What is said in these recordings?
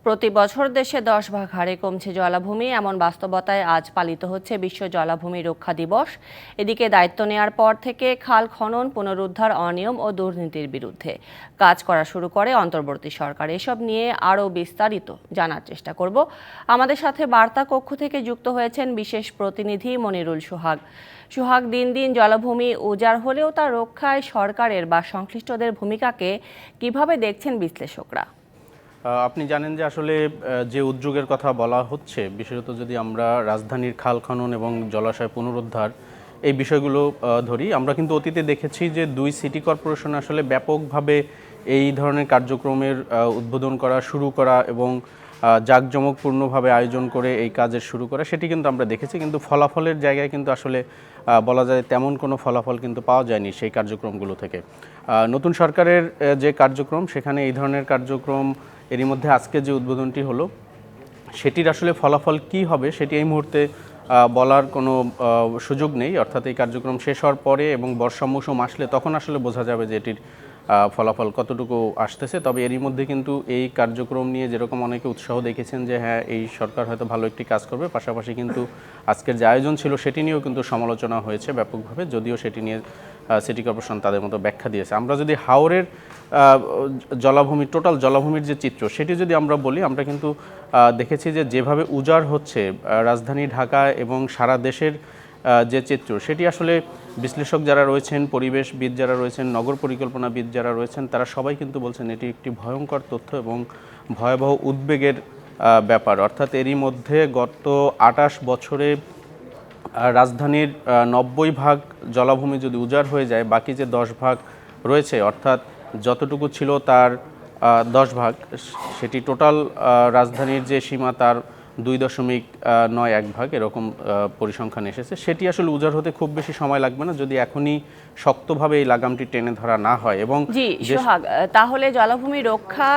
প্রতি বছর দেশে 10 ভাগ হারে কমছে জলাভূমি, এমন বাস্তবতায় আজ পালিত হচ্ছে বিশ্ব জলাভূমি রক্ষা দিবস। এদিকে দায়িত্ব নেয়ার পর থেকে খাল খনন, পুনরুদ্ধার, অনিয়ম ও দুর্নীতির বিরুদ্ধে কাজ করা শুরু করে অন্তর্বর্তী সরকার। এসব নিয়ে আরও বিস্তারিত জানার চেষ্টা করব। আমাদের সাথে বার্তা কক্ষ থেকে যুক্ত হয়েছেন বিশেষ প্রতিনিধি মনিরুল সোহাগ। সোহাগ, দিন দিন জলাভূমি উজাড় হলেও তা রক্ষায় সরকারের বা সংশ্লিষ্টদের ভূমিকাকে কিভাবে দেখছেন বিশ্লেষকরা? আপনি জানেন যে আসলে যে উদ্যোগের কথা বলা হচ্ছে, বিশেষত যদি আমরা রাজধানীর খাল খনন এবং জলাশয় পুনরুদ্ধার এই বিষয়গুলো ধরি, আমরা কিন্তু অতীতে দেখেছি যে দুই সিটি কর্পোরেশন আসলে ব্যাপকভাবে এই ধরনের কার্যক্রমের উদ্বোধন করা, শুরু করা এবং জাঁকজমকপূর্ণভাবে আয়োজন করে এই কাজের শুরু করা, সেটি কিন্তু আমরা দেখেছি। কিন্তু ফলাফলের জায়গায় কিন্তু আসলে বলা যায় তেমন কোনো ফলাফল কিন্তু পাওয়া যায়নি সেই কার্যক্রমগুলো থেকে। নতুন সরকারের যে কার্যক্রম, সেখানে এই ধরনের কার্যক্রম, এরই মধ্যে আজকে যে উদ্বোধনটি হলো, সেটির আসলে ফলাফল কি হবে সেটি এই মুহূর্তে বলার কোনো সুযোগ নেই। অর্থাৎ এই কার্যক্রম শেষ হওয়ার পরে এবং বর্ষা মৌসুম আসলে তখন আসলে বোঝা যাবে যে এটির ফলাফল কতটুকু আসতেছে। তবে এরই মধ্যে কিন্তু এই কার্যক্রম নিয়ে যেরকম অনেকে উৎসাহ দেখেছেন যে হ্যাঁ, এই সরকার হয়তো ভালো একটি কাজ করবে, পাশাপাশি কিন্তু আজকের যে আয়োজন ছিল সেটি নিয়েও কিন্তু সমালোচনা হয়েছে ব্যাপকভাবে, যদিও সেটি নিয়ে সিটি কর্পোরেশন তাদের মতো ব্যাখ্যা দিয়েছে। আমরা যদি হাওরের জলাভূমি, টোটাল জলাভূমির যে চিত্র, সেটি যদি আমরা বলি, আমরা কিন্তু দেখেছি যে যেভাবে উজাড় হচ্ছে রাজধানী ঢাকা এবং সারা দেশের যে চিত্র, সেটি আসলে বিশ্লেষক যারা রয়েছেন, পরিবেশবিদ যারা রয়েছেন, নগর পরিকল্পনাবিদ যারা রয়েছেন, তারা সবাই কিন্তু বলছেন এটি একটি ভয়ঙ্কর তথ্য এবং ভয়াবহ উদ্বেগের ব্যাপার। অর্থাৎ এরই মধ্যে গত 28 বছরে রাজধানীর 90 ভাগ জলাভূমি যদি উজাড় হয়ে যায়, বাকি যে 10 ভাগ রয়েছে, অর্থাৎ যতটুকু ছিল তার 10 ভাগ, সেটি টোটাল রাজধানীর যে সীমা তার 2.91 ভাগ এরকম পরিসংখ্যান এসেছে। সেটি আসলে উজাড় হতে খুব বেশি সময় লাগবে না যদি এখনই শক্তভাবে এই লাগামটি টেনে ধরা না হয়। এবং জি সোহাগ, তাহলে জলাভূমি রক্ষা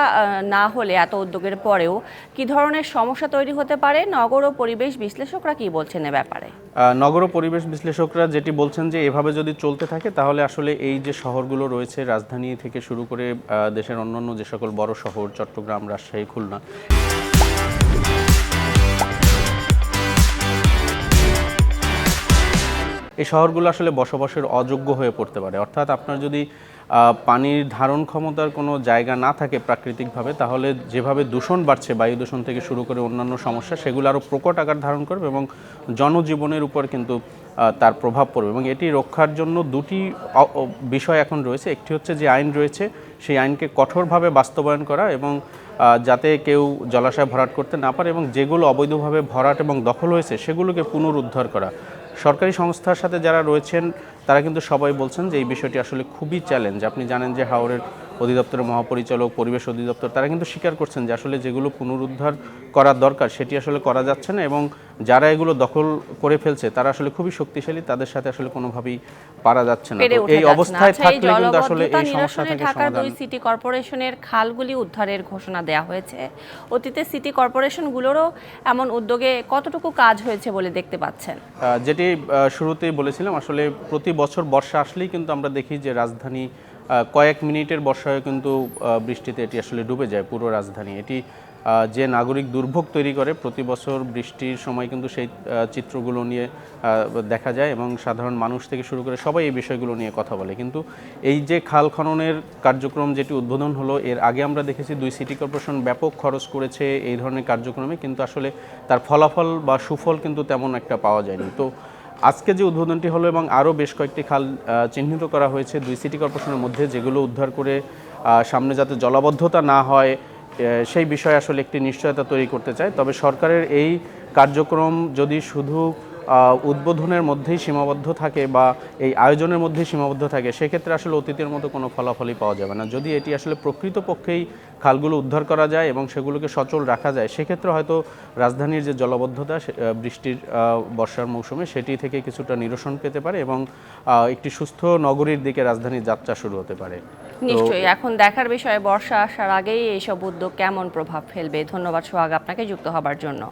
না হলে এত উদ্যোগের পরেও কি ধরনের সমস্যা তৈরি হতে পারে? নগর ও পরিবেশ বিশ্লেষকরা কি বলছেন এ ব্যাপারে? নগর ও পরিবেশ বিশ্লেষকরা যেটি বলছেন যে এভাবে যদি চলতে থাকে তাহলে আসলে এই যে শহরগুলো রয়েছে, রাজধানী থেকে শুরু করে দেশের অন্যান্য যে সকল বড় শহর, চট্টগ্রাম, রাজশাহী, খুলনা, এই শহরগুলো আসলে বসবাসের অযোগ্য হয়ে পড়তে পারে। অর্থাৎ আপনার যদি পানির ধারণ ক্ষমতার কোনো জায়গা না থাকে প্রাকৃতিকভাবে, তাহলে যেভাবে দূষণ বাড়ছে, বায়ু দূষণ থেকে শুরু করে অন্যান্য সমস্যা, সেগুলো আরও প্রকট আকার ধারণ করবে এবং জনজীবনের উপর কিন্তু তার প্রভাব পড়বে। এবং এটি রক্ষার জন্য দুটি বিষয় এখন রয়েছে। একটি হচ্ছে যে আইন রয়েছে, সেই আইনকে কঠোরভাবে বাস্তবায়ন করা এবং যাতে কেউ জলাশয় ভরাট করতে না পারে, এবং যেগুলো অবৈধভাবে ভরাট এবং দখল হয়েছে সেগুলোকে পুনরুদ্ধার করা। সরকারি সংস্থার সাথে যারা রয়েছেন তারা কিন্তু সবাই বলছেন যে এই বিষয়টি আসলে খুবই চ্যালেঞ্জ। আপনি জানেন যে হাওরের অধিদপ্তরের মহাপরিচালক, পরিবেশ অধিদপ্তর, তারা কিন্তু স্বীকার করছেন যে আসলে যেগুলো পুনরুদ্ধার করার দরকার সেটি আসলে করা যাচ্ছে না, এবং যারা এগুলো দখল করে ফেলছে তারা আসলে খুবই শক্তিশালী, তাদের সাথে আসলে কোনোভাবেই পারা যাচ্ছে না। এই অবস্থায় থাকলে কিন্তু আসলে এই সমস্যা থেকে ঢাকার সমাধান। 2 সিটি কর্পোরেশনের খালগুলি উদ্ধারের ঘোষণা দেওয়া হয়েছে। অতীতে সিটি কর্পোরেশনগুলোরও এমন উদ্যোগে কতটুকু কাজ হয়েছে বলে দেখতে পাচ্ছেন? যেটি শুরুতেই বলেছিলাম, আসলে প্রতি বছর বর্ষা আসলেই কিন্তু আমরা দেখি যে রাজধানী কয়েক মিনিটের বর্ষায় কিন্তু বৃষ্টিতে এটি আসলে ডুবে যায় পুরো রাজধানী। এটি যে নাগরিক দুর্ভোগ তৈরি করে প্রতি বছর বৃষ্টির সময়, কিন্তু সেই চিত্রগুলো নিয়ে দেখা যায় এবং সাধারণ মানুষ থেকে শুরু করে সবাই এই বিষয়গুলো নিয়ে কথা বলে। কিন্তু এই যে খাল খননের কার্যক্রম যেটি উদ্বোধন হলো, এর আগে আমরা দেখেছি 2 সিটি কর্পোরেশন ব্যাপক খরচ করেছে এই ধরনের কার্যক্রমে, কিন্তু আসলে তার ফলাফল বা সুফল কিন্তু তেমন একটা পাওয়া যায়নি। তো আজকে যে উদ্বোধনটি হলো এবং আরও বেশ কয়েকটি খাল চিহ্নিত করা হয়েছে 2 সিটি কর্পোরেশনের মধ্যে, যেগুলো উদ্ধার করে সামনে যাতে জলাবদ্ধতা না হয় সেই বিষয়ে আসলে একটি নিশ্চয়তা তৈরি করতে চায়। তবে সরকারের এই কার্যক্রম যদি শুধু উদ্বোধনের মধ্যেই সীমাবদ্ধ থাকে বা এই আয়োজনের মধ্যেই সীমাবদ্ধ থাকে, সেক্ষেত্রে আসলে অতীতের মতো কোনো ফলাফলই পাওয়া যাবে না। যদি এটি আসলে প্রকৃতপক্ষেই খালগুলো উদ্ধার করা যায় এবং সেগুলোকে সচল রাখা যায়, সেক্ষেত্রে হয়তো রাজধানীর যে জলাবদ্ধতা বৃষ্টির বর্ষার মৌসুমে, সেটি থেকে কিছুটা নিরসন পেতে পারে এবং একটি সুস্থ নগরীর দিকে রাজধানীর যাত্রা শুরু হতে পারে। নিশ্চয়ই এখন দেখার বিষয়ে বর্ষা আসার আগেই এইসব উদ্যোগ কেমন প্রভাব ফেলবে। ধন্যবাদ সোহাগ আপনাকে যুক্ত হবার জন্য।